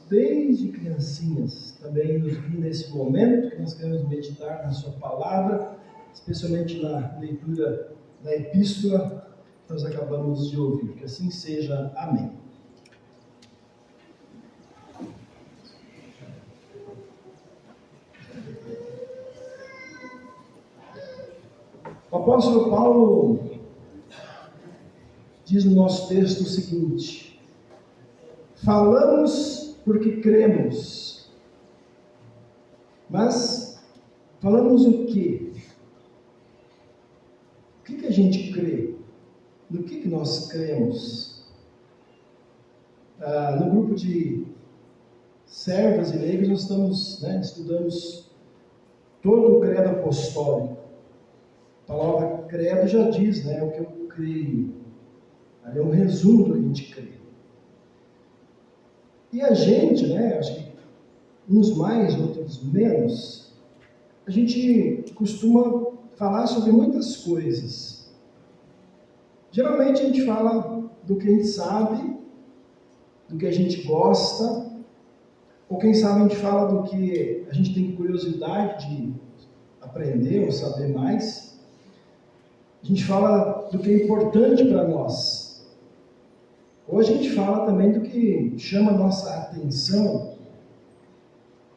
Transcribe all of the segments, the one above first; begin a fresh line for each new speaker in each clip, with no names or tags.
desde criancinhas, também nos vi nesse momento que nós queremos meditar na sua palavra, especialmente na leitura da epístola que nós acabamos de ouvir. Que assim seja. Amém. O apóstolo Paulo diz no nosso texto o seguinte: falamos porque cremos. Mas falamos o quê? O que a gente crê? No que nós cremos? No grupo de servas e leigos nós estudamos todo o credo apostólico. A palavra credo já diz, o que eu creio. Ali é um resumo do que a gente crê. E a gente, acho que uns mais, outros menos, a gente costuma falar sobre muitas coisas. Geralmente a gente fala do que a gente sabe, do que a gente gosta, ou quem sabe a gente fala do que a gente tem curiosidade de aprender ou saber mais. A gente fala do que é importante para nós. Ou a gente fala também do que chama a nossa atenção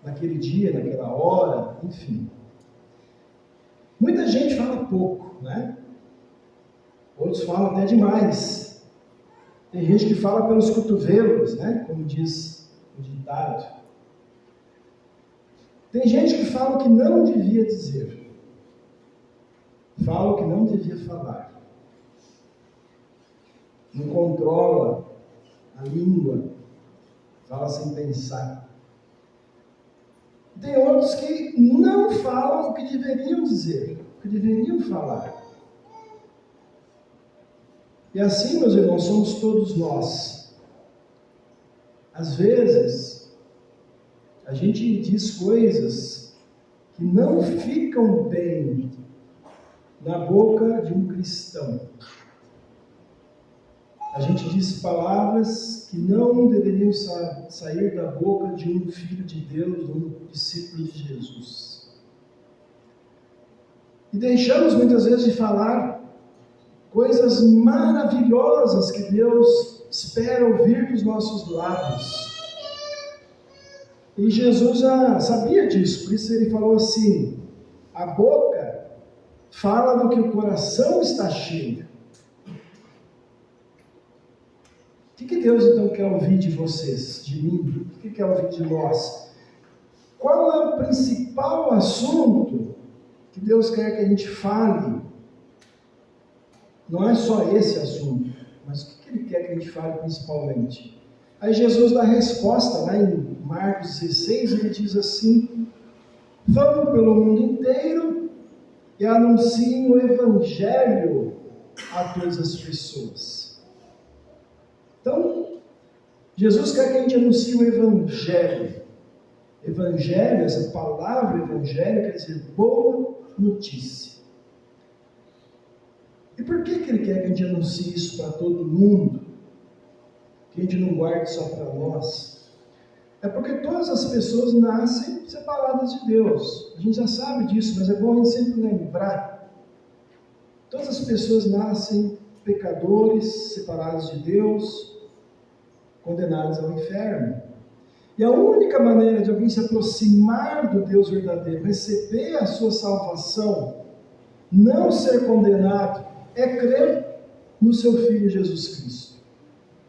naquele dia, naquela hora, enfim. Muita gente fala pouco, Outros falam até demais. Tem gente que fala pelos cotovelos, como diz o ditado. Tem gente que fala o que não devia dizer. Fala o que não devia falar. Não controla a língua. Fala sem pensar. Tem outros que não falam o que deveriam dizer, o que deveriam falar. E assim, meus irmãos, somos todos nós. Às vezes, a gente diz coisas que não ficam bem na boca de um cristão. A gente diz palavras que não deveriam sair da boca de um filho de Deus, de um discípulo de Jesus. E deixamos muitas vezes de falar coisas maravilhosas que Deus espera ouvir dos nossos lábios. E Jesus já sabia disso, por isso ele falou assim: a boca fala do que o coração está cheio. O que Deus então quer ouvir de vocês, de mim? O que quer ouvir de nós? Qual é o principal assunto que Deus quer que a gente fale? Não é só esse assunto, mas o que Ele quer que a gente fale principalmente? Aí Jesus dá a resposta, lá em Marcos 16, ele diz assim: vão pelo mundo inteiro e anunciem o Evangelho a todas as pessoas. Então, Jesus quer que a gente anuncie o Evangelho. Evangelho, essa palavra Evangelho, quer dizer boa notícia. E por que Ele quer que a gente anuncie isso para todo mundo? Que a gente não guarde só para nós? É porque todas as pessoas nascem separadas de Deus. A gente já sabe disso, mas é bom a gente sempre lembrar. Todas as pessoas nascem pecadores, separados de Deus, condenados ao inferno. E a única maneira de alguém se aproximar do Deus verdadeiro, receber a sua salvação, não ser condenado, é crer no seu Filho Jesus Cristo,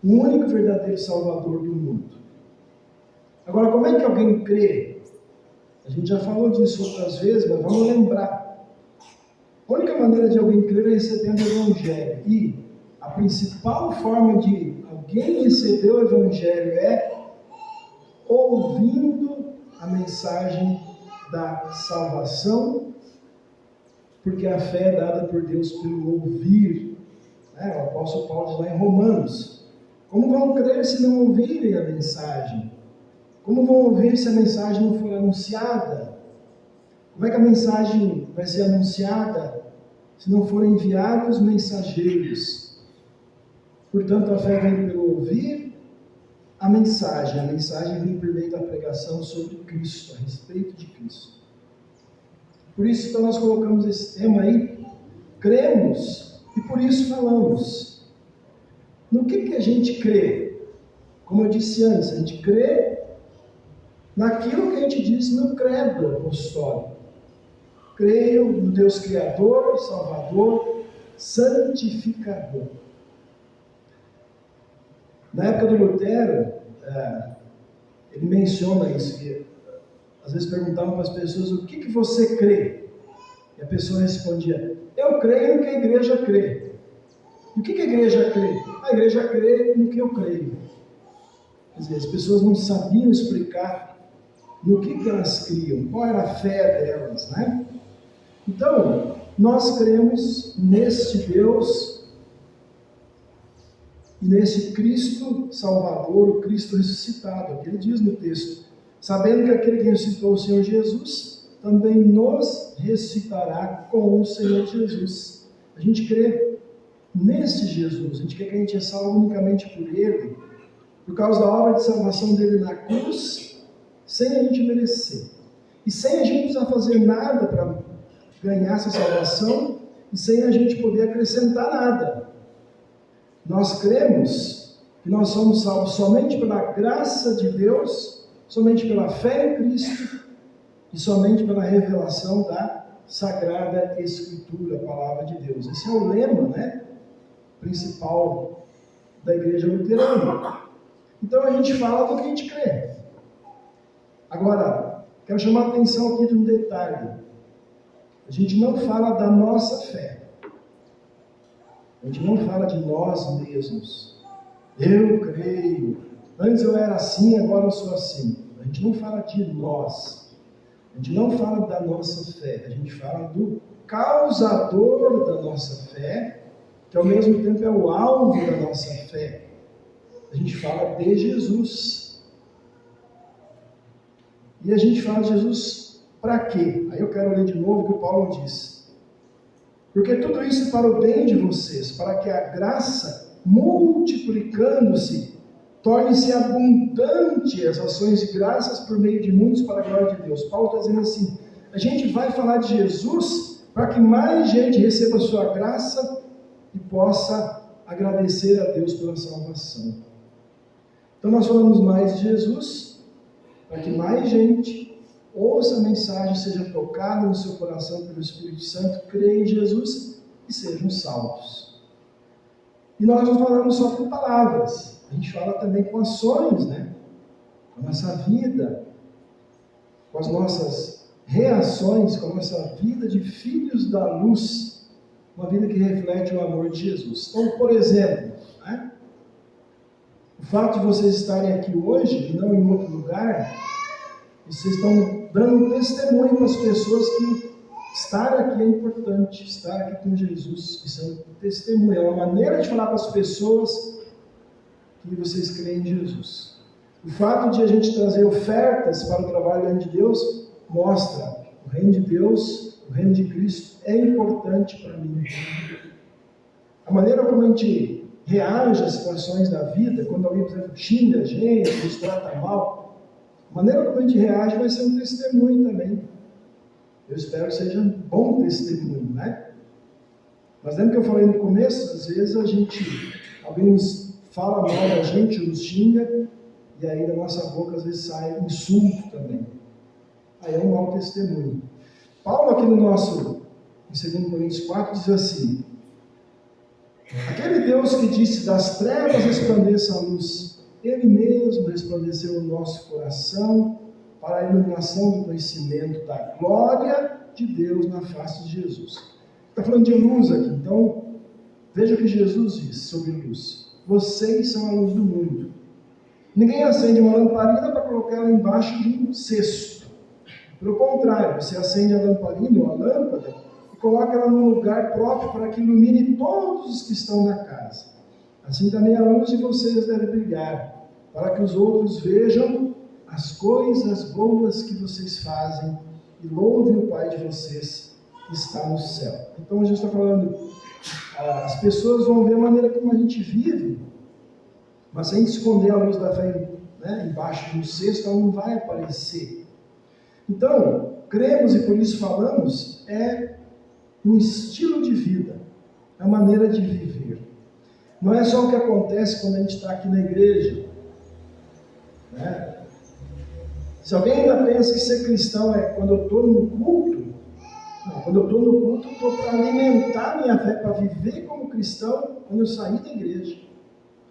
o único verdadeiro Salvador do mundo. Agora, como é que alguém crê? A gente já falou disso outras vezes, mas vamos lembrar. A única maneira de alguém crer é recebendo o Evangelho. E a principal forma de alguém receber o Evangelho é ouvindo a mensagem da salvação, porque a fé é dada por Deus pelo ouvir. O apóstolo Paulo diz lá em Romanos: como vão crer se não ouvirem a mensagem? Como vão ouvir se a mensagem não for anunciada? Como é que a mensagem vai ser anunciada se não forem enviados mensageiros? Portanto, a fé vem pelo ouvir a mensagem. A mensagem vem por meio da pregação sobre Cristo, a respeito de Cristo. Por isso, então, nós colocamos esse tema aí, cremos, e por isso falamos. No que a gente crê? Como eu disse antes, a gente crê naquilo que a gente diz no credo apostólico. Creio no Deus Criador, Salvador, Santificador. Na época do Lutero, ele menciona isso, que às vezes perguntavam para as pessoas, o que você crê? E a pessoa respondia, eu creio no que a igreja crê. E o que a igreja crê? A igreja crê no que eu creio. Quer dizer, as pessoas não sabiam explicar no que elas criam, qual era a fé delas, né? Então, nós cremos neste Deus e nesse Cristo Salvador, o Cristo ressuscitado, que ele diz no texto, sabendo que aquele que ressuscitou o Senhor Jesus, também nos ressuscitará com o Senhor Jesus. A gente crê nesse Jesus, a gente quer que a gente é salvo unicamente por ele, por causa da obra de salvação dele na cruz, sem a gente merecer. E sem a gente precisar fazer nada para ganhar essa salvação, e sem a gente poder acrescentar nada. Nós cremos que nós somos salvos somente pela graça de Deus, somente pela fé em Cristo e somente pela revelação da Sagrada Escritura, a Palavra de Deus. Esse é o lema, né, principal da Igreja Luterana. Então a gente fala do que a gente crê. Agora, quero chamar a atenção aqui de um detalhe. A gente não fala da nossa fé. A gente não fala de nós mesmos. Eu creio. Antes eu era assim, agora eu sou assim. A gente não fala de nós. A gente não fala da nossa fé. A gente fala do causador da nossa fé, que ao mesmo tempo é o alvo da nossa fé. A gente fala de Jesus. E a gente fala de Jesus para quê? Aí eu quero ler de novo o que o Paulo diz. Porque tudo isso é para o bem de vocês, para que a graça, multiplicando-se, torne-se abundante as ações de graças por meio de muitos para a glória de Deus. Paulo está dizendo assim, a gente vai falar de Jesus para que mais gente receba a sua graça e possa agradecer a Deus pela salvação. Então nós falamos mais de Jesus para que mais gente ouça a mensagem, seja tocada no seu coração pelo Espírito Santo, creia em Jesus e sejam salvos. E nós não falamos só com palavras, a gente fala também com ações, né? Com a nossa vida, com as nossas reações, com a nossa vida de filhos da luz, uma vida que reflete o amor de Jesus. Então, por exemplo, né? O fato de vocês estarem aqui hoje e não em outro lugar, vocês estão dando testemunho para as pessoas que estar aqui é importante, estar aqui com Jesus. Isso é um testemunho, é uma maneira de falar para as pessoas que vocês creem em Jesus. O fato de a gente trazer ofertas para o trabalho do reino de Deus mostra o reino de Deus, o reino de Cristo é importante para mim. A maneira como a gente reage às situações da vida, quando alguém, por exemplo, xinga a gente, nos trata mal, a maneira como a gente reage vai ser um testemunho também. Eu espero que seja um bom testemunho, né? Mas lembra que eu falei no começo? Às vezes alguém nos fala mal da gente, nos xinga, e aí da nossa boca às vezes sai insulto também. Aí é um mau testemunho. Paulo aqui no nosso, em 2 Coríntios 4, diz assim, aquele Deus que disse das trevas resplandeça a luz, ele mesmo resplandeceu no nosso coração para a iluminação do conhecimento da glória de Deus na face de Jesus. Está falando de luz aqui, então veja o que Jesus diz sobre luz. Vocês são a luz do mundo. Ninguém acende uma lamparina para colocar ela embaixo de um cesto. Pelo contrário, você acende a lamparina ou a lâmpada e coloca ela num lugar próprio para que ilumine todos os que estão na casa. Assim também a luz de vocês deve brilhar, para que os outros vejam as coisas boas que vocês fazem e louvem o Pai de vocês que está no céu. Então a gente está falando, as pessoas vão ver a maneira como a gente vive, mas sem esconder a luz da fé né, embaixo de um cesto, ela não vai aparecer. Então, cremos e por isso falamos, é um estilo de vida, é a maneira de viver. Não é só o que acontece quando a gente está aqui na igreja, né? Se alguém ainda pensa que ser cristão é quando eu estou no culto, não, quando eu estou no culto, eu estou para alimentar minha fé, para viver como cristão quando eu sair da igreja,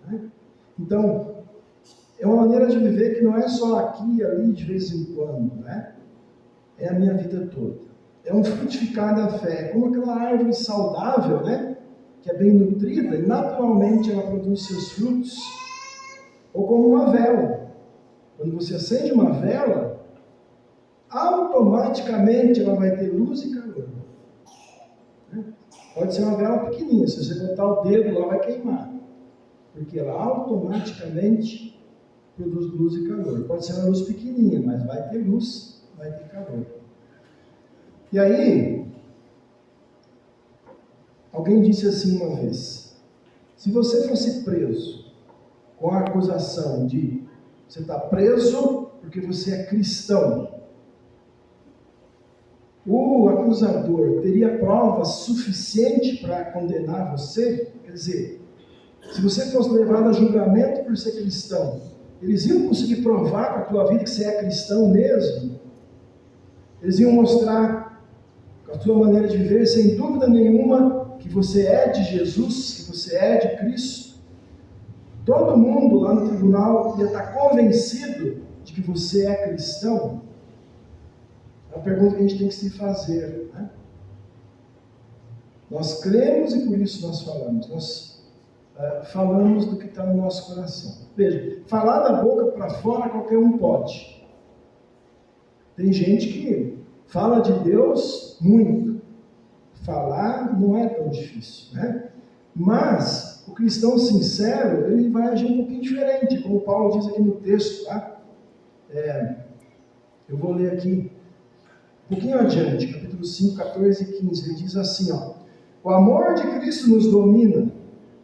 né? Então, é uma maneira de viver que não é só aqui e ali, de vez em quando, né? É a minha vida toda. É um frutificar da fé, é como aquela árvore saudável, né? Que é bem nutrida e naturalmente ela produz seus frutos. Ou como uma vela. Quando você acende uma vela, automaticamente ela vai ter luz e calor. Né? Pode ser uma vela pequenininha, se você botar o dedo lá vai queimar. Porque ela automaticamente produz luz e calor. Pode ser uma luz pequenininha, mas vai ter luz, vai ter calor. E aí, alguém disse assim uma vez: se você fosse preso com a acusação de você está preso porque você é cristão, o acusador teria prova suficiente para condenar você? Quer dizer, se você fosse levado a julgamento por ser cristão, eles iam conseguir provar com a tua vida que você é cristão mesmo? Eles iam mostrar com a tua maneira de viver, sem dúvida nenhuma, que você é de Jesus, que você é de Cristo? Todo mundo lá no tribunal ia estar convencido de que você é cristão? É uma pergunta que a gente tem que se fazer, né? Nós cremos e por isso nós falamos. Nós falamos do que está no nosso coração. Veja, falar da boca para fora qualquer um pode. Tem gente que fala de Deus muito. Falar não é tão difícil, né? Mas o cristão sincero, ele vai agir um pouquinho diferente, como Paulo diz aqui no texto, tá? Eu vou ler aqui, um pouquinho adiante, capítulo 5, 14 e 15, ele diz assim, ó: o amor de Cristo nos domina,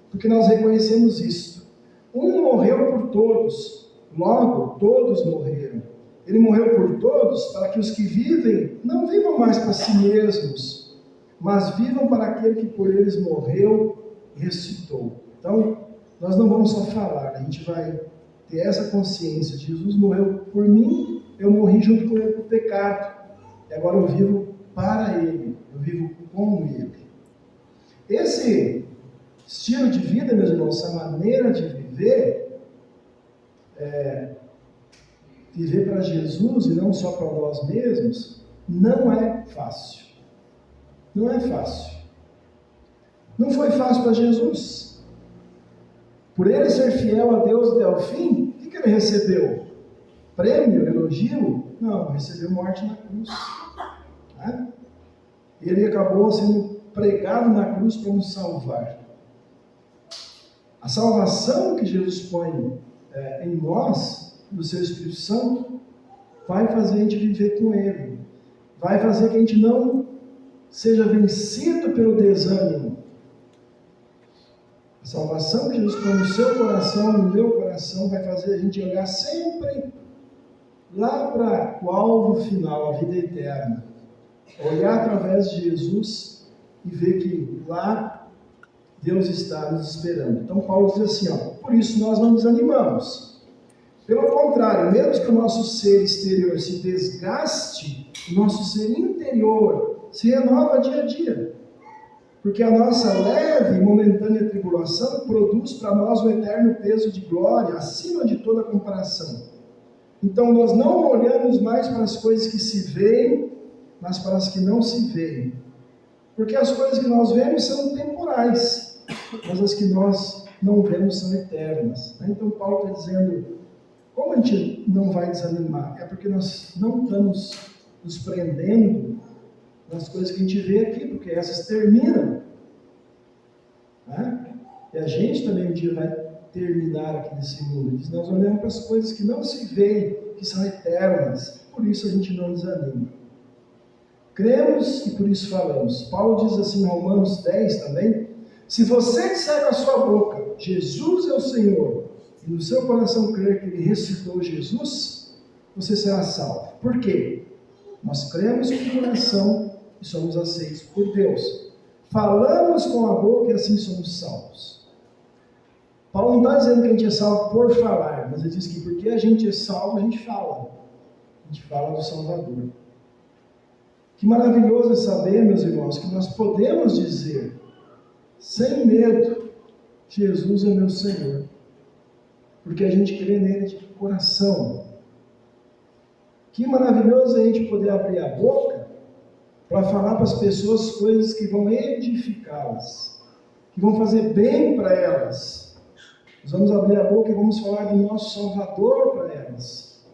porque nós reconhecemos isto. Um morreu por todos, logo todos morreram. Ele morreu por todos para que os que vivem não vivam mais para si mesmos, mas vivam para aquele que por eles morreu e ressuscitou. Então, nós não vamos só falar, a gente vai ter essa consciência. Jesus morreu por mim, eu morri junto com ele por pecado. E agora eu vivo para ele, eu vivo com ele. Esse estilo de vida, meus irmãos, essa maneira de viver, viver para Jesus e não só para nós mesmos, não é fácil. Não é fácil. Não foi fácil para Jesus. Por ele ser fiel a Deus até o fim, o que ele recebeu? Prêmio, elogio? Não, recebeu morte na cruz. Né? Ele acabou sendo pregado na cruz para nos salvar. A salvação que Jesus põe em nós, do seu Espírito Santo, vai fazer a gente viver com ele. Vai fazer que a gente não seja vencido pelo desânimo. A salvação que Jesus põe no seu coração, no meu coração, vai fazer a gente olhar sempre lá para o alvo final, a vida eterna. Olhar através de Jesus e ver que lá Deus está nos esperando. Então Paulo diz assim, ó: por isso nós não desanimamos. Pelo contrário, mesmo que o nosso ser exterior se desgaste, o nosso ser interior se renova dia a dia. Porque a nossa leve e momentânea tribulação produz para nós um eterno peso de glória acima de toda comparação. Então nós não olhamos mais para as coisas que se veem, mas para as que não se veem. Porque as coisas que nós vemos são temporais, mas as que nós não vemos são eternas. Então Paulo está dizendo, como a gente não vai desanimar? É porque nós não estamos nos prendendo nas coisas que a gente vê aqui, porque essas terminam. Né? E a gente também um dia vai terminar aqui nesse mundo. Nós olhamos para as coisas que não se veem, que são eternas. Por isso a gente não desanima. Cremos e por isso falamos. Paulo diz assim em Romanos 10 também: se você disser com a sua boca, Jesus é o Senhor, e no seu coração crer que ele ressuscitou Jesus, você será salvo. Por quê? Nós cremos com o coração e somos aceitos por Deus. Falamos com a boca e assim somos salvos. Paulo não está dizendo que a gente é salvo por falar, mas ele diz que porque a gente é salvo, a gente fala. A gente fala do Salvador. Que maravilhoso é saber, meus irmãos, que nós podemos dizer, sem medo, Jesus é meu Senhor. Porque a gente crê nele de coração. Que maravilhoso é a gente poder abrir a boca para falar para as pessoas coisas que vão edificá-las, que vão fazer bem para elas. Nós vamos abrir a boca e vamos falar do nosso Salvador para elas.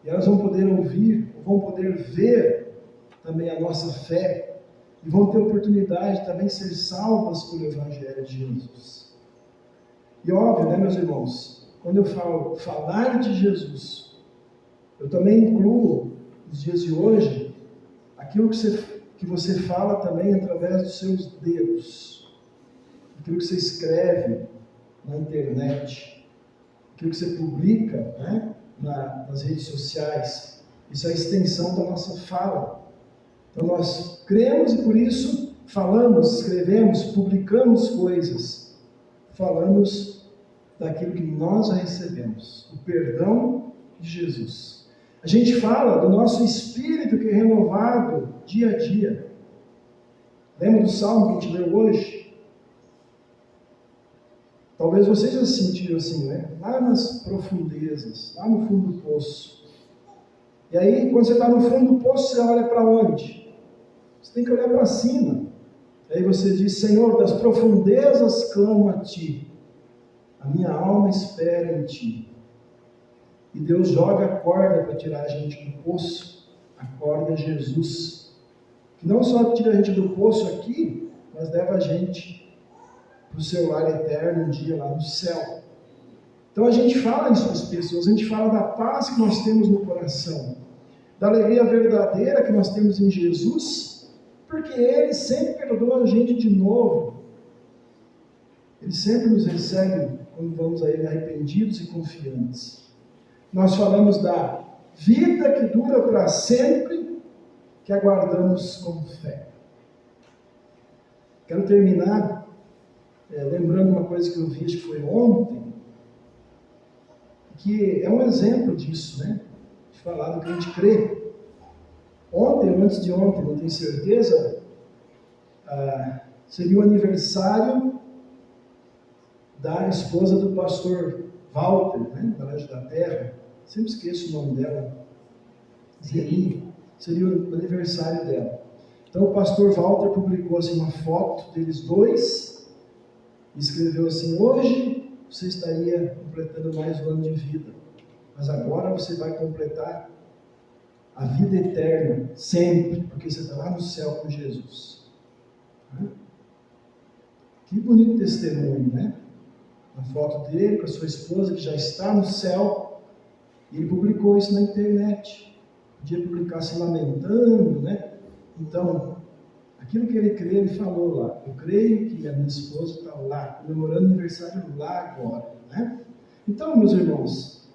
E elas vão poder ouvir, vão poder ver também a nossa fé, e vão ter oportunidade de também ser salvas pelo Evangelho de Jesus. E óbvio, né, meus irmãos, quando eu falo falar de Jesus, eu também incluo, nos dias de hoje, aquilo que você fala também através dos seus dedos, aquilo que você escreve na internet, aquilo que você publica, né, nas redes sociais. Isso é a extensão da nossa fala. Então nós cremos e por isso falamos, escrevemos, publicamos coisas. Falamos daquilo que nós já recebemos, o perdão de Jesus. A gente fala do nosso espírito que é renovado dia a dia. Lembra do salmo que a gente leu hoje? Talvez vocês já se sentiram assim, né? Lá nas profundezas, lá no fundo do poço. E aí, quando você está no fundo do poço, você olha para onde? Você tem que olhar para cima. Aí você diz, Senhor, das profundezas clamo a Ti. A minha alma espera em Ti. E Deus joga a corda para tirar a gente do poço. A corda é Jesus. Que não só tira a gente do poço aqui, mas leva a gente para o seu lar eterno um dia lá no céu. Então a gente fala isso para as pessoas, a gente fala da paz que nós temos no coração, da alegria verdadeira que nós temos em Jesus, porque Ele sempre perdoa a gente de novo. Ele sempre nos recebe quando vamos a Ele arrependidos e confiantes. Nós falamos da vida que dura para sempre, que aguardamos com fé. Quero terminar lembrando uma coisa que eu vi, acho que foi ontem, que é um exemplo disso, né? De falar do que a gente crê. Ontem, ou antes de ontem, não tenho certeza, seria o aniversário da esposa do pastor Walter, né? Da Leste da Terra. Sempre esqueço o nome dela. Zeli. Seria o aniversário dela. Então o pastor Walter publicou assim, uma foto deles dois, e escreveu assim, hoje você estaria completando mais um ano de vida, mas agora você vai completar a vida eterna, sempre, porque você está lá no céu com Jesus. Que bonito testemunho, né? A foto dele com a sua esposa, que já está no céu, e ele publicou isso na internet. Podia publicar se lamentando, né? Então, aquilo que ele crê, ele falou lá. Eu creio que a minha esposa está lá, comemorando o aniversário lá agora, né? Então, meus irmãos,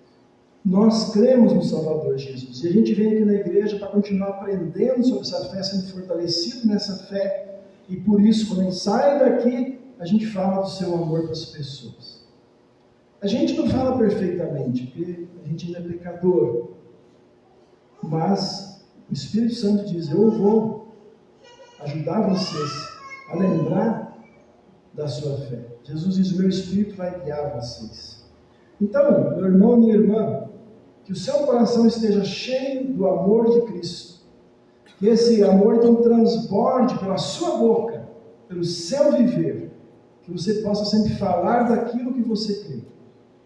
nós cremos no Salvador Jesus. E a gente vem aqui na igreja para continuar aprendendo sobre essa fé, sendo fortalecido nessa fé. E por isso, quando a gente sai daqui, a gente fala do seu amor para as pessoas. A gente não fala perfeitamente, porque a gente ainda é pecador. Mas o Espírito Santo diz, eu vou ajudar vocês a lembrar da sua fé. Jesus diz, o meu Espírito vai guiar vocês. Então, meu irmão e minha irmã, que o seu coração esteja cheio do amor de Cristo. Que esse amor então transborde pela sua boca, pelo seu viver. Que você possa sempre falar daquilo que você crê.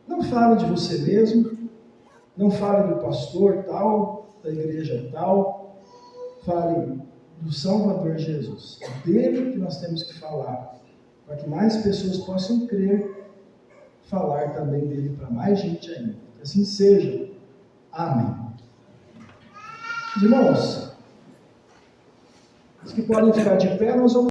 Não fale de você mesmo, não fale do pastor tal, da igreja tal, fale do Salvador Jesus, dele que nós temos que falar, para que mais pessoas possam crer, falar também dele para mais gente ainda. Que assim seja. Amém. Irmãos, os que podem ficar de pé, nós vamos